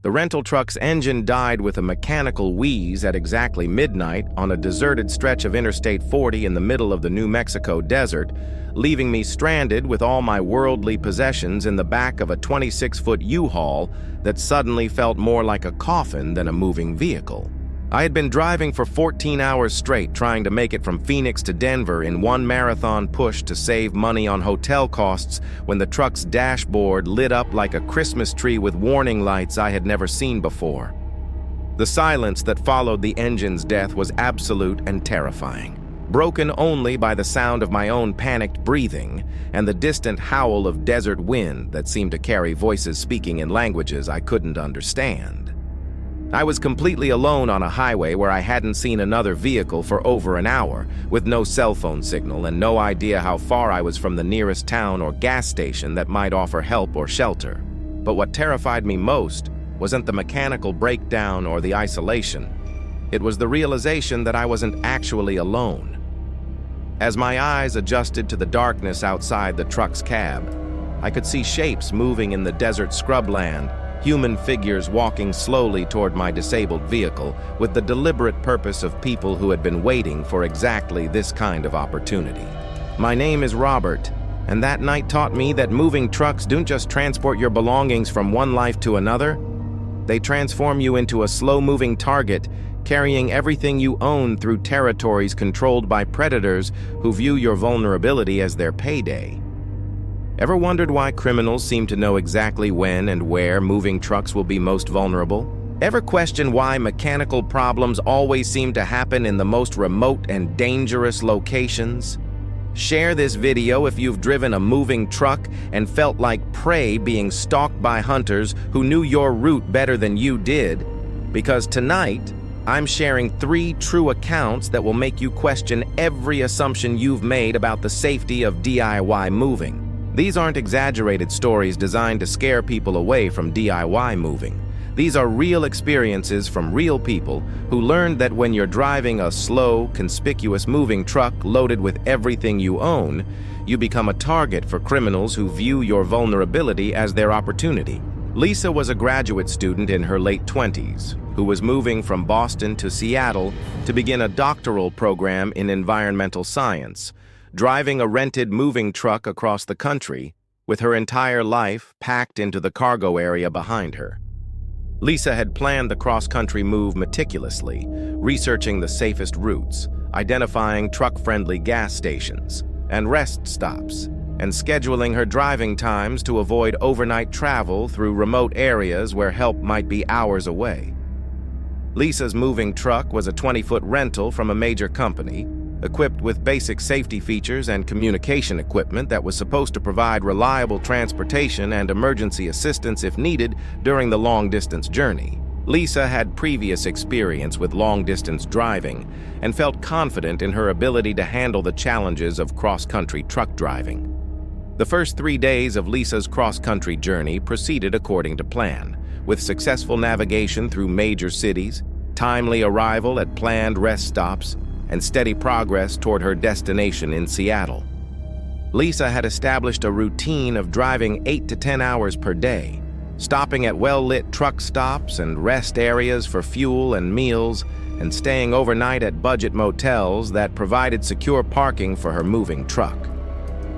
The rental truck's engine died with a mechanical wheeze at exactly midnight on a deserted stretch of Interstate 40 in the middle of the New Mexico desert, leaving me stranded with all my worldly possessions in the back of a 26-foot U-Haul that suddenly felt more like a coffin than a moving vehicle. I had been driving for 14 hours straight, trying to make it from Phoenix to Denver in one marathon push to save money on hotel costs when the truck's dashboard lit up like a Christmas tree with warning lights I had never seen before. The silence that followed the engine's death was absolute and terrifying, broken only by the sound of my own panicked breathing and the distant howl of desert wind that seemed to carry voices speaking in languages I couldn't understand. I was completely alone on a highway where I hadn't seen another vehicle for over an hour, with no cell phone signal and no idea how far I was from the nearest town or gas station that might offer help or shelter. But what terrified me most wasn't the mechanical breakdown or the isolation. It was the realization that I wasn't actually alone. As my eyes adjusted to the darkness outside the truck's cab, I could see shapes moving in the desert scrubland, human figures walking slowly toward my disabled vehicle with the deliberate purpose of people who had been waiting for exactly this kind of opportunity. My name is Robert, and that night taught me that moving trucks don't just transport your belongings from one life to another. They transform you into a slow-moving target, carrying everything you own through territories controlled by predators who view your vulnerability as their payday. Ever wondered why criminals seem to know exactly when and where moving trucks will be most vulnerable? Ever question why mechanical problems always seem to happen in the most remote and dangerous locations? Share this video if you've driven a moving truck and felt like prey being stalked by hunters who knew your route better than you did, because tonight, I'm sharing 3 true accounts that will make you question every assumption you've made about the safety of DIY moving. These aren't exaggerated stories designed to scare people away from DIY moving. These are real experiences from real people who learned that when you're driving a slow, conspicuous moving truck loaded with everything you own, you become a target for criminals who view your vulnerability as their opportunity. Lisa was a graduate student in her late 20s who was moving from Boston to Seattle to begin a doctoral program in environmental science, driving a rented moving truck across the country with her entire life packed into the cargo area behind her. Lisa had planned the cross-country move meticulously, researching the safest routes, identifying truck-friendly gas stations and rest stops, and scheduling her driving times to avoid overnight travel through remote areas where help might be hours away. Lisa's moving truck was a 20-foot rental from a major company, equipped with basic safety features and communication equipment that was supposed to provide reliable transportation and emergency assistance if needed during the long-distance journey. Lisa had previous experience with long-distance driving and felt confident in her ability to handle the challenges of cross-country truck driving. The first 3 days of Lisa's cross-country journey proceeded according to plan, with successful navigation through major cities, timely arrival at planned rest stops, and steady progress toward her destination in Seattle. Lisa had established a routine of driving 8 to 10 hours per day, stopping at well-lit truck stops and rest areas for fuel and meals, and staying overnight at budget motels that provided secure parking for her moving truck.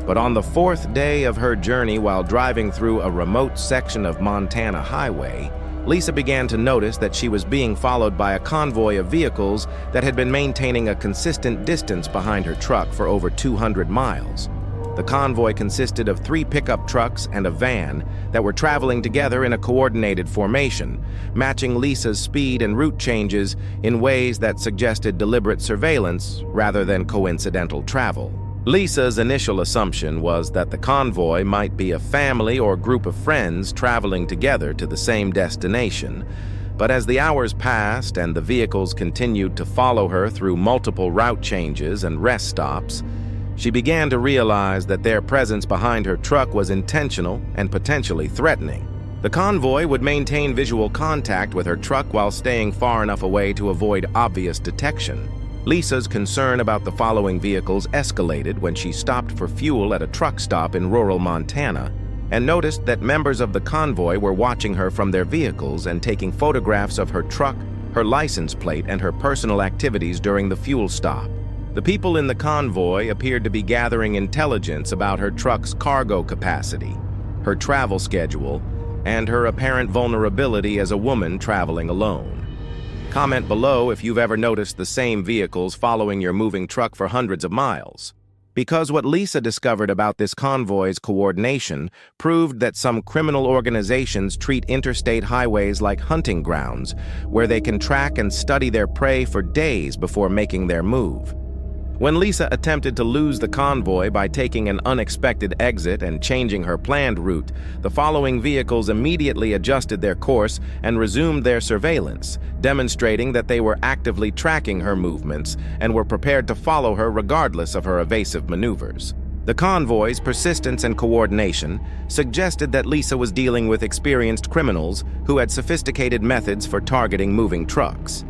But on the 4th day of her journey while driving through a remote section of Montana highway, Lisa began to notice that she was being followed by a convoy of vehicles that had been maintaining a consistent distance behind her truck for over 200 miles. The convoy consisted of 3 pickup trucks and a van that were traveling together in a coordinated formation, matching Lisa's speed and route changes in ways that suggested deliberate surveillance rather than coincidental travel. Lisa's initial assumption was that the convoy might be a family or group of friends traveling together to the same destination, but as the hours passed and the vehicles continued to follow her through multiple route changes and rest stops, she began to realize that their presence behind her truck was intentional and potentially threatening. The convoy would maintain visual contact with her truck while staying far enough away to avoid obvious detection. Lisa's concern about the following vehicles escalated when she stopped for fuel at a truck stop in rural Montana and noticed that members of the convoy were watching her from their vehicles and taking photographs of her truck, her license plate, and her personal activities during the fuel stop. The people in the convoy appeared to be gathering intelligence about her truck's cargo capacity, her travel schedule, and her apparent vulnerability as a woman traveling alone. Comment below if you've ever noticed the same vehicles following your moving truck for hundreds of miles. Because what Lisa discovered about this convoy's coordination proved that some criminal organizations treat interstate highways like hunting grounds, where they can track and study their prey for days before making their move. When Lisa attempted to lose the convoy by taking an unexpected exit and changing her planned route, the following vehicles immediately adjusted their course and resumed their surveillance, demonstrating that they were actively tracking her movements and were prepared to follow her regardless of her evasive maneuvers. The convoy's persistence and coordination suggested that Lisa was dealing with experienced criminals who had sophisticated methods for targeting moving trucks.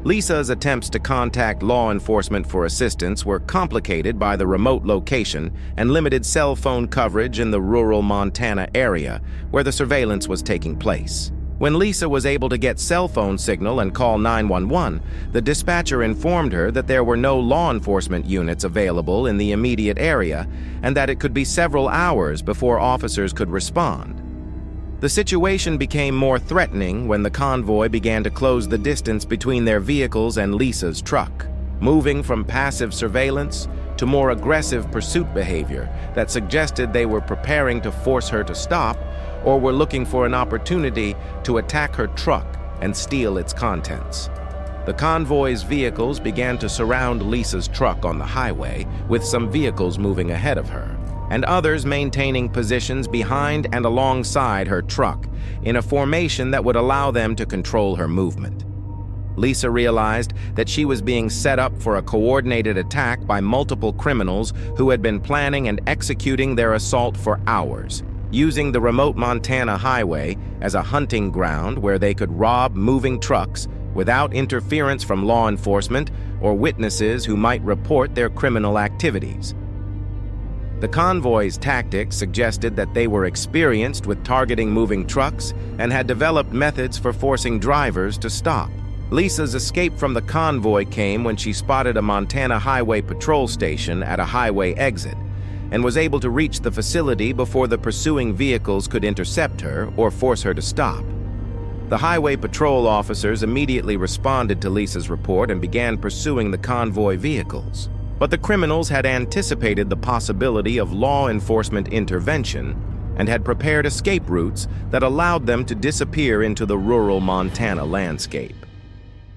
Lisa's attempts to contact law enforcement for assistance were complicated by the remote location and limited cell phone coverage in the rural Montana area where the surveillance was taking place. When Lisa was able to get cell phone signal and call 911, the dispatcher informed her that there were no law enforcement units available in the immediate area and that it could be several hours before officers could respond. The situation became more threatening when the convoy began to close the distance between their vehicles and Lisa's truck, moving from passive surveillance to more aggressive pursuit behavior that suggested they were preparing to force her to stop or were looking for an opportunity to attack her truck and steal its contents. The convoy's vehicles began to surround Lisa's truck on the highway, with some vehicles moving ahead of her, and others maintaining positions behind and alongside her truck in a formation that would allow them to control her movement. Lisa realized that she was being set up for a coordinated attack by multiple criminals who had been planning and executing their assault for hours, using the remote Montana highway as a hunting ground where they could rob moving trucks without interference from law enforcement or witnesses who might report their criminal activities. The convoy's tactics suggested that they were experienced with targeting moving trucks and had developed methods for forcing drivers to stop. Lisa's escape from the convoy came when she spotted a Montana highway patrol station at a highway exit and was able to reach the facility before the pursuing vehicles could intercept her or force her to stop. The highway patrol officers immediately responded to Lisa's report and began pursuing the convoy vehicles. But the criminals had anticipated the possibility of law enforcement intervention and had prepared escape routes that allowed them to disappear into the rural Montana landscape.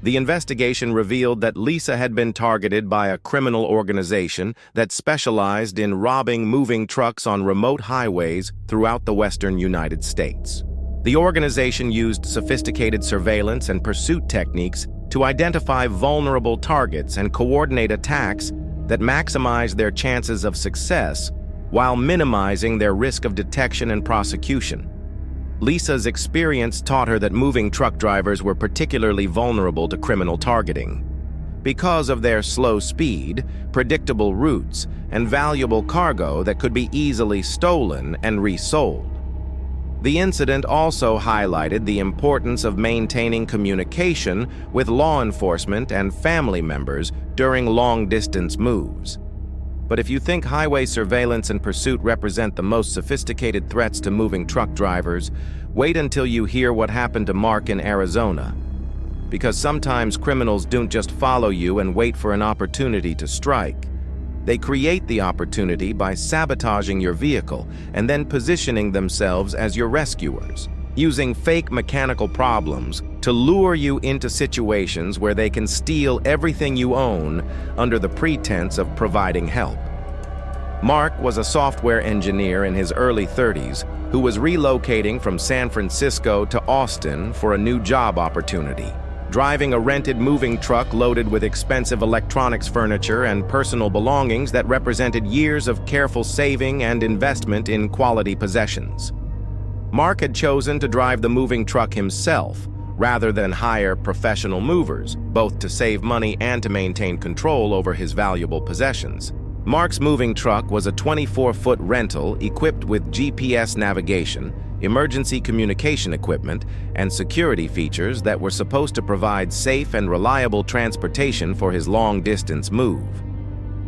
The investigation revealed that Lisa had been targeted by a criminal organization that specialized in robbing moving trucks on remote highways throughout the western United States. The organization used sophisticated surveillance and pursuit techniques to identify vulnerable targets and coordinate attacks that maximized their chances of success while minimizing their risk of detection and prosecution. Lisa's experience taught her that moving truck drivers were particularly vulnerable to criminal targeting. Because of their slow speed, predictable routes, and valuable cargo that could be easily stolen and resold. The incident also highlighted the importance of maintaining communication with law enforcement and family members during long-distance moves. But if you think highway surveillance and pursuit represent the most sophisticated threats to moving truck drivers, wait until you hear what happened to Mark in Arizona. Because sometimes criminals don't just follow you and wait for an opportunity to strike. They create the opportunity by sabotaging your vehicle and then positioning themselves as your rescuers, using fake mechanical problems to lure you into situations where they can steal everything you own under the pretense of providing help. Mark was a software engineer in his early 30s who was relocating from San Francisco to Austin for a new job opportunity, driving a rented moving truck loaded with expensive electronics furniture and personal belongings that represented years of careful saving and investment in quality possessions. Mark had chosen to drive the moving truck himself, rather than hire professional movers, both to save money and to maintain control over his valuable possessions. Mark's moving truck was a 24-foot rental equipped with GPS navigation, emergency communication equipment, and security features that were supposed to provide safe and reliable transportation for his long-distance move.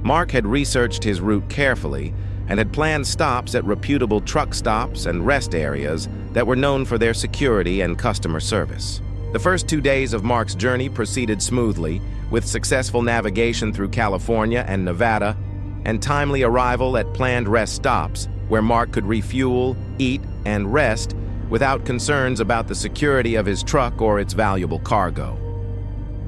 Mark had researched his route carefully and had planned stops at reputable truck stops and rest areas that were known for their security and customer service. The first 2 days of Mark's journey proceeded smoothly, with successful navigation through California and Nevada, and timely arrival at planned rest stops where Mark could refuel, eat, and rest without concerns about the security of his truck or its valuable cargo.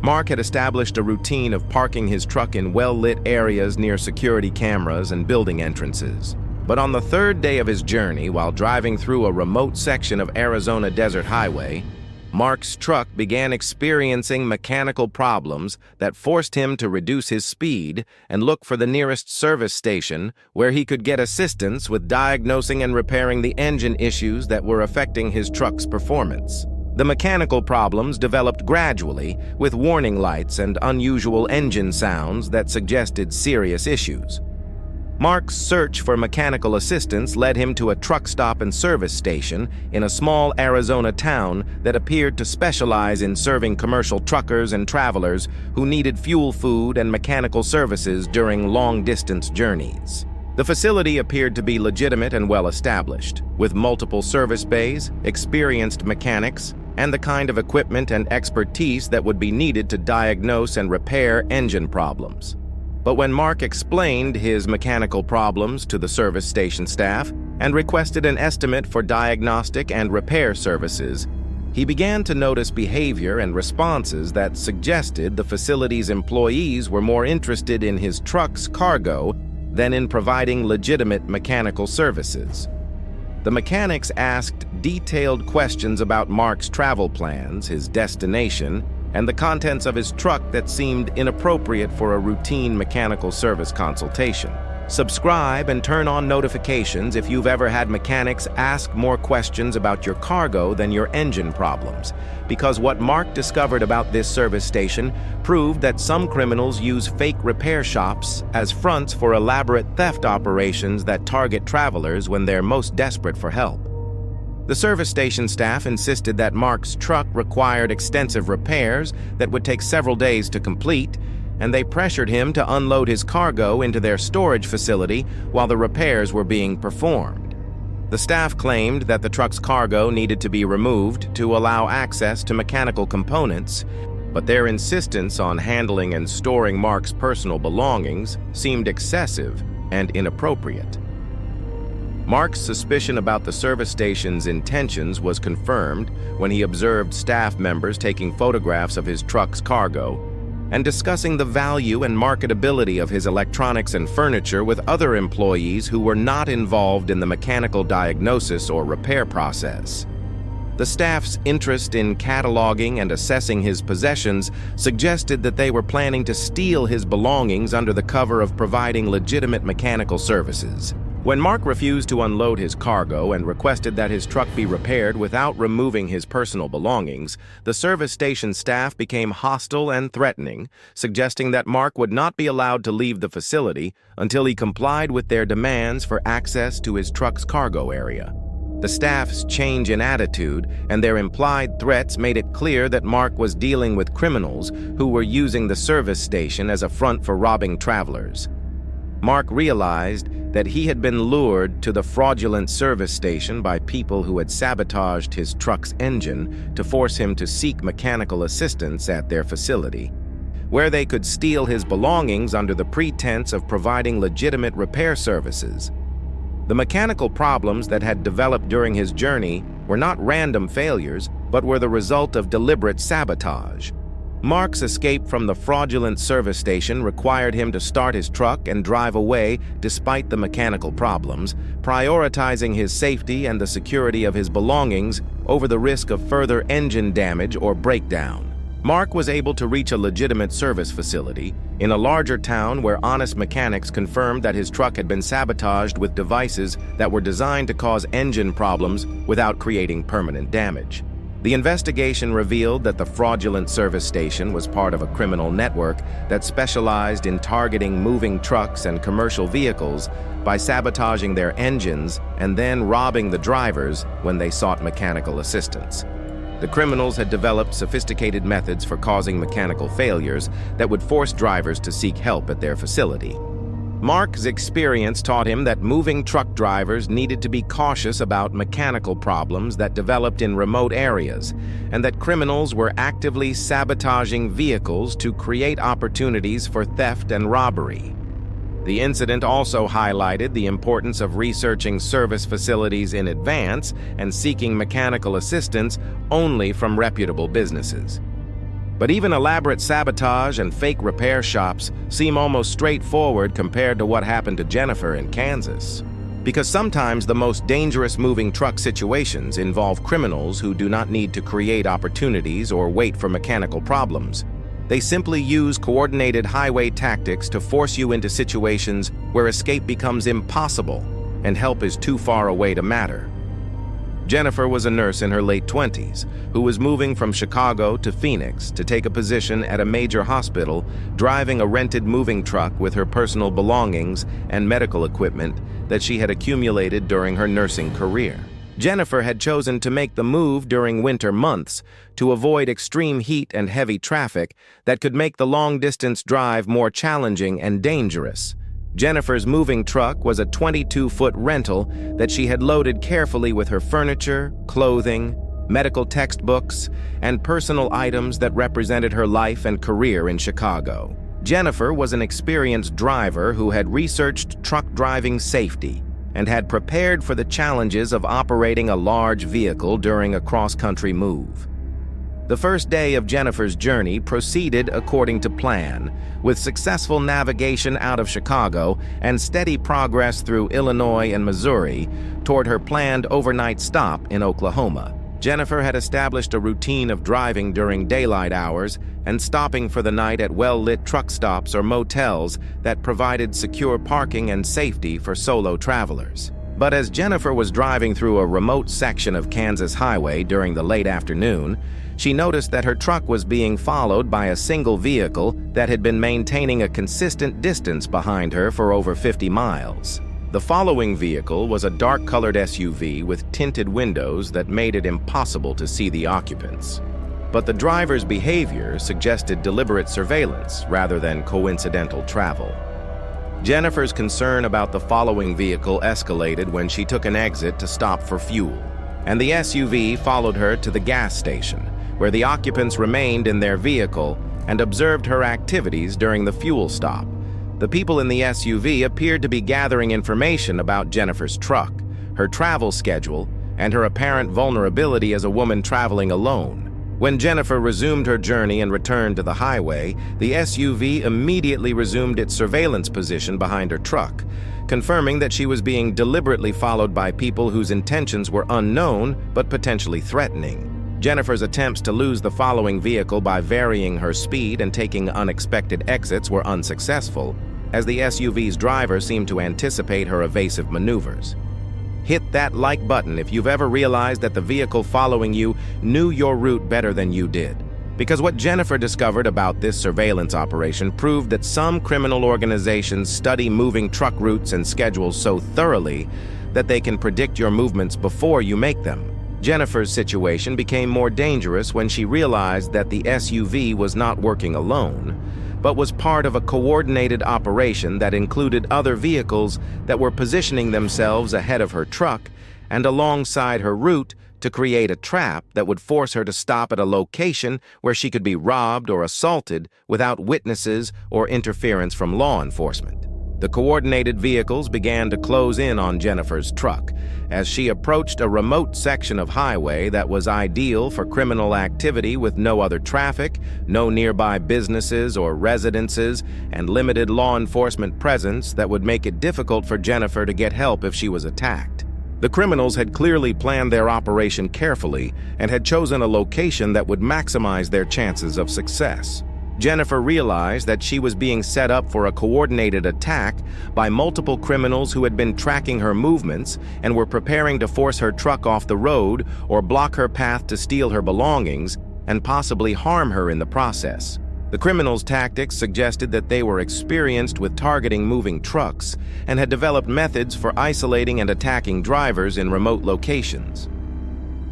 Mark had established a routine of parking his truck in well-lit areas near security cameras and building entrances. But on the third day of his journey, while driving through a remote section of Arizona Desert Highway, Mark's truck began experiencing mechanical problems that forced him to reduce his speed and look for the nearest service station where he could get assistance with diagnosing and repairing the engine issues that were affecting his truck's performance. The mechanical problems developed gradually, with warning lights and unusual engine sounds that suggested serious issues. Mark's search for mechanical assistance led him to a truck stop and service station in a small Arizona town that appeared to specialize in serving commercial truckers and travelers who needed fuel, food, and mechanical services during long-distance journeys. The facility appeared to be legitimate and well-established, with multiple service bays, experienced mechanics, and the kind of equipment and expertise that would be needed to diagnose and repair engine problems. But when Mark explained his mechanical problems to the service station staff and requested an estimate for diagnostic and repair services, he began to notice behavior and responses that suggested the facility's employees were more interested in his truck's cargo than in providing legitimate mechanical services. The mechanics asked detailed questions about Mark's travel plans, his destination, and the contents of his truck that seemed inappropriate for a routine mechanical service consultation. Subscribe and turn on notifications if you've ever had mechanics ask more questions about your cargo than your engine problems, because what Mark discovered about this service station proved that some criminals use fake repair shops as fronts for elaborate theft operations that target travelers when they're most desperate for help. The service station staff insisted that Mark's truck required extensive repairs that would take several days to complete, and they pressured him to unload his cargo into their storage facility while the repairs were being performed. The staff claimed that the truck's cargo needed to be removed to allow access to mechanical components, but their insistence on handling and storing Mark's personal belongings seemed excessive and inappropriate. Mark's suspicion about the service station's intentions was confirmed when he observed staff members taking photographs of his truck's cargo and discussing the value and marketability of his electronics and furniture with other employees who were not involved in the mechanical diagnosis or repair process. The staff's interest in cataloging and assessing his possessions suggested that they were planning to steal his belongings under the cover of providing legitimate mechanical services. When Mark refused to unload his cargo and requested that his truck be repaired without removing his personal belongings, the service station staff became hostile and threatening, suggesting that Mark would not be allowed to leave the facility until he complied with their demands for access to his truck's cargo area. The staff's change in attitude and their implied threats made it clear that Mark was dealing with criminals who were using the service station as a front for robbing travelers. Mark realized that he had been lured to the fraudulent service station by people who had sabotaged his truck's engine to force him to seek mechanical assistance at their facility, where they could steal his belongings under the pretense of providing legitimate repair services. The mechanical problems that had developed during his journey were not random failures, but were the result of deliberate sabotage. Mark's escape from the fraudulent service station required him to start his truck and drive away despite the mechanical problems, prioritizing his safety and the security of his belongings over the risk of further engine damage or breakdown. Mark was able to reach a legitimate service facility in a larger town where honest mechanics confirmed that his truck had been sabotaged with devices that were designed to cause engine problems without creating permanent damage. The investigation revealed that the fraudulent service station was part of a criminal network that specialized in targeting moving trucks and commercial vehicles by sabotaging their engines and then robbing the drivers when they sought mechanical assistance. The criminals had developed sophisticated methods for causing mechanical failures that would force drivers to seek help at their facility. Mark's experience taught him that moving truck drivers needed to be cautious about mechanical problems that developed in remote areas, and that criminals were actively sabotaging vehicles to create opportunities for theft and robbery. The incident also highlighted the importance of researching service facilities in advance and seeking mechanical assistance only from reputable businesses. But even elaborate sabotage and fake repair shops seem almost straightforward compared to what happened to Jennifer in Kansas. Because sometimes the most dangerous moving truck situations involve criminals who do not need to create opportunities or wait for mechanical problems. They simply use coordinated highway tactics to force you into situations where escape becomes impossible and help is too far away to matter. Jennifer was a nurse in her late 20s who was moving from Chicago to Phoenix to take a position at a major hospital, driving a rented moving truck with her personal belongings and medical equipment that she had accumulated during her nursing career. Jennifer had chosen to make the move during winter months to avoid extreme heat and heavy traffic that could make the long-distance drive more challenging and dangerous. Jennifer's moving truck was a 22-foot rental that she had loaded carefully with her furniture, clothing, medical textbooks, and personal items that represented her life and career in Chicago. Jennifer was an experienced driver who had researched truck driving safety and had prepared for the challenges of operating a large vehicle during a cross-country move. The first day of Jennifer's journey proceeded according to plan, with successful navigation out of Chicago and steady progress through Illinois and Missouri toward her planned overnight stop in Oklahoma. Jennifer had established a routine of driving during daylight hours and stopping for the night at well-lit truck stops or motels that provided secure parking and safety for solo travelers. But as Jennifer was driving through a remote section of Kansas highway during the late afternoon, she noticed that her truck was being followed by a single vehicle that had been maintaining a consistent distance behind her for over 50 miles. The following vehicle was a dark-colored SUV with tinted windows that made it impossible to see the occupants. But the driver's behavior suggested deliberate surveillance rather than coincidental travel. Jennifer's concern about the following vehicle escalated when she took an exit to stop for fuel, and the SUV followed her to the gas station, where the occupants remained in their vehicle and observed her activities during the fuel stop. The people in the SUV appeared to be gathering information about Jennifer's truck, her travel schedule, and her apparent vulnerability as a woman traveling alone. When Jennifer resumed her journey and returned to the highway, the SUV immediately resumed its surveillance position behind her truck, confirming that she was being deliberately followed by people whose intentions were unknown but potentially threatening. Jennifer's attempts to lose the following vehicle by varying her speed and taking unexpected exits were unsuccessful, as the SUV's driver seemed to anticipate her evasive maneuvers. Hit that like button if you've ever realized that the vehicle following you knew your route better than you did. Because what Jennifer discovered about this surveillance operation proved that some criminal organizations study moving truck routes and schedules so thoroughly that they can predict your movements before you make them. Jennifer's situation became more dangerous when she realized that the SUV was not working alone, but was part of a coordinated operation that included other vehicles that were positioning themselves ahead of her truck and alongside her route to create a trap that would force her to stop at a location where she could be robbed or assaulted without witnesses or interference from law enforcement. The coordinated vehicles began to close in on Jennifer's truck as she approached a remote section of highway that was ideal for criminal activity with no other traffic, no nearby businesses or residences, and limited law enforcement presence that would make it difficult for Jennifer to get help if she was attacked. The criminals had clearly planned their operation carefully and had chosen a location that would maximize their chances of success. Jennifer realized that she was being set up for a coordinated attack by multiple criminals who had been tracking her movements and were preparing to force her truck off the road or block her path to steal her belongings and possibly harm her in the process. The criminals' tactics suggested that they were experienced with targeting moving trucks and had developed methods for isolating and attacking drivers in remote locations.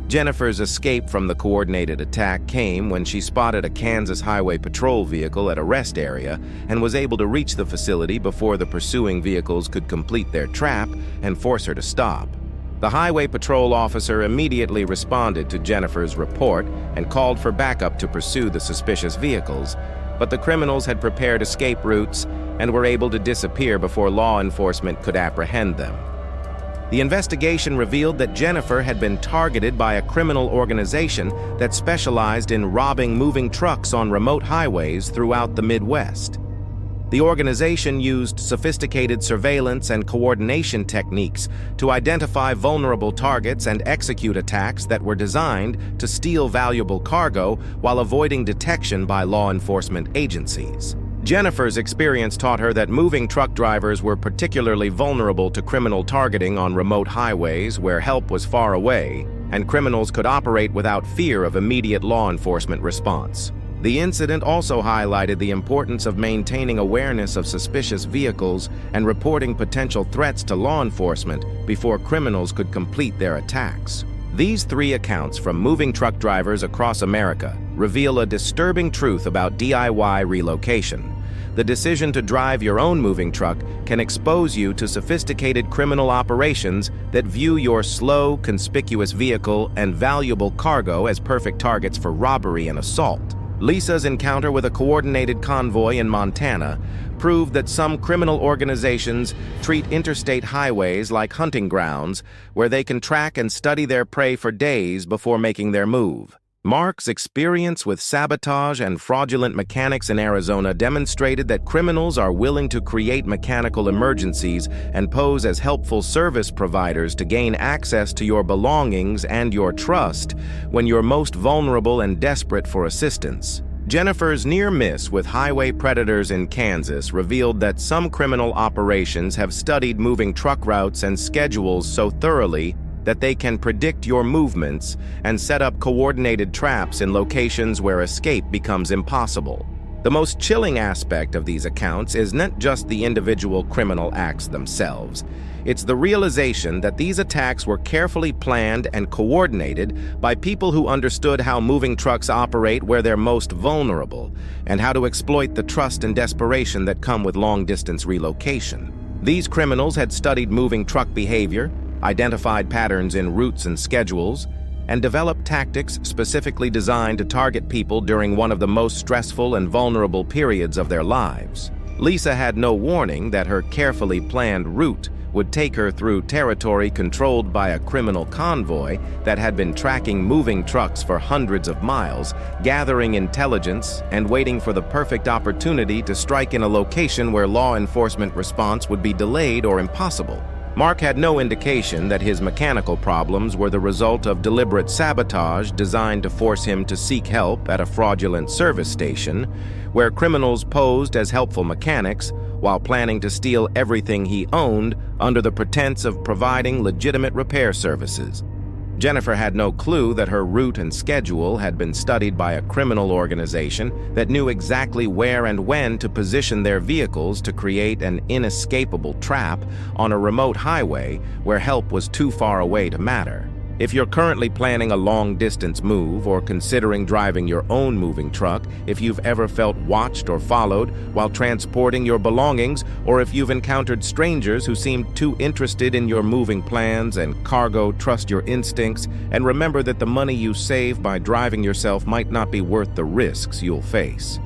Jennifer's escape from the coordinated attack came when she spotted a Kansas Highway Patrol vehicle at a rest area and was able to reach the facility before the pursuing vehicles could complete their trap and force her to stop. The Highway Patrol officer immediately responded to Jennifer's report and called for backup to pursue the suspicious vehicles, but the criminals had prepared escape routes and were able to disappear before law enforcement could apprehend them. The investigation revealed that Jennifer had been targeted by a criminal organization that specialized in robbing moving trucks on remote highways throughout the Midwest. The organization used sophisticated surveillance and coordination techniques to identify vulnerable targets and execute attacks that were designed to steal valuable cargo while avoiding detection by law enforcement agencies. Jennifer's experience taught her that moving truck drivers were particularly vulnerable to criminal targeting on remote highways where help was far away, and criminals could operate without fear of immediate law enforcement response. The incident also highlighted the importance of maintaining awareness of suspicious vehicles and reporting potential threats to law enforcement before criminals could complete their attacks. These three accounts from moving truck drivers across America reveal a disturbing truth about DIY relocation. The decision to drive your own moving truck can expose you to sophisticated criminal operations that view your slow, conspicuous vehicle and valuable cargo as perfect targets for robbery and assault. Lisa's encounter with a coordinated convoy in Montana proved that some criminal organizations treat interstate highways like hunting grounds where they can track and study their prey for days before making their move. Mark's experience with sabotage and fraudulent mechanics in Arizona demonstrated that criminals are willing to create mechanical emergencies and pose as helpful service providers to gain access to your belongings and your trust when you're most vulnerable and desperate for assistance. Jennifer's near miss with highway predators in Kansas revealed that some criminal operations have studied moving truck routes and schedules so thoroughly that they can predict your movements and set up coordinated traps in locations where escape becomes impossible. The most chilling aspect of these accounts is not just the individual criminal acts themselves. It's the realization that these attacks were carefully planned and coordinated by people who understood how moving trucks operate where they're most vulnerable and how to exploit the trust and desperation that come with long-distance relocation. These criminals had studied moving truck behavior, identified patterns in routes and schedules, and developed tactics specifically designed to target people during one of the most stressful and vulnerable periods of their lives. Lisa had no warning that her carefully planned route would take her through territory controlled by a criminal convoy that had been tracking moving trucks for hundreds of miles, gathering intelligence and waiting for the perfect opportunity to strike in a location where law enforcement response would be delayed or impossible. Mark had no indication that his mechanical problems were the result of deliberate sabotage designed to force him to seek help at a fraudulent service station, where criminals posed as helpful mechanics while planning to steal everything he owned under the pretense of providing legitimate repair services. Jennifer had no clue that her route and schedule had been studied by a criminal organization that knew exactly where and when to position their vehicles to create an inescapable trap on a remote highway where help was too far away to matter. If you're currently planning a long-distance move or considering driving your own moving truck, if you've ever felt watched or followed while transporting your belongings, or if you've encountered strangers who seem too interested in your moving plans and cargo, trust your instincts and remember that the money you save by driving yourself might not be worth the risks you'll face.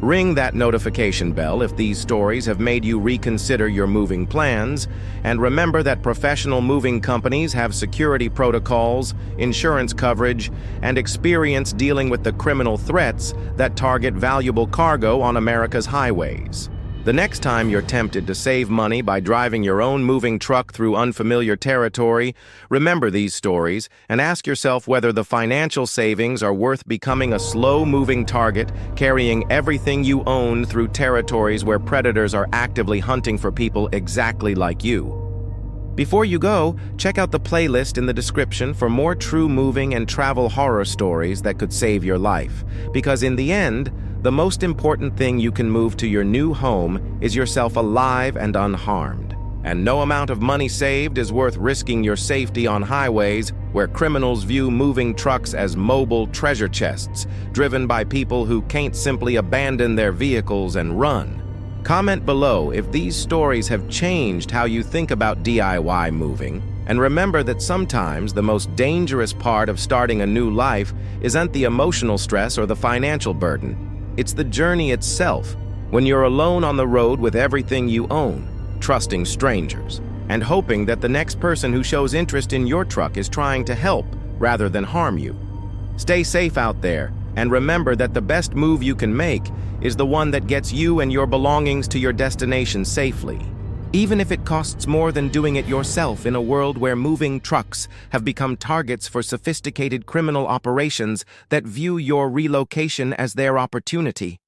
Ring that notification bell if these stories have made you reconsider your moving plans, and remember that professional moving companies have security protocols, insurance coverage, and experience dealing with the criminal threats that target valuable cargo on America's highways. The next time you're tempted to save money by driving your own moving truck through unfamiliar territory, remember these stories and ask yourself whether the financial savings are worth becoming a slow-moving target, carrying everything you own through territories where predators are actively hunting for people exactly like you. Before you go, check out the playlist in the description for more true moving and travel horror stories that could save your life. Because in the end, the most important thing you can move to your new home is yourself alive and unharmed. And no amount of money saved is worth risking your safety on highways where criminals view moving trucks as mobile treasure chests, driven by people who can't simply abandon their vehicles and run. Comment below if these stories have changed how you think about DIY moving, and remember that sometimes the most dangerous part of starting a new life isn't the emotional stress or the financial burden. It's the journey itself, when you're alone on the road with everything you own, trusting strangers, and hoping that the next person who shows interest in your truck is trying to help rather than harm you. Stay safe out there, and remember that the best move you can make is the one that gets you and your belongings to your destination safely, even if it costs more than doing it yourself in a world where moving trucks have become targets for sophisticated criminal operations that view your relocation as their opportunity.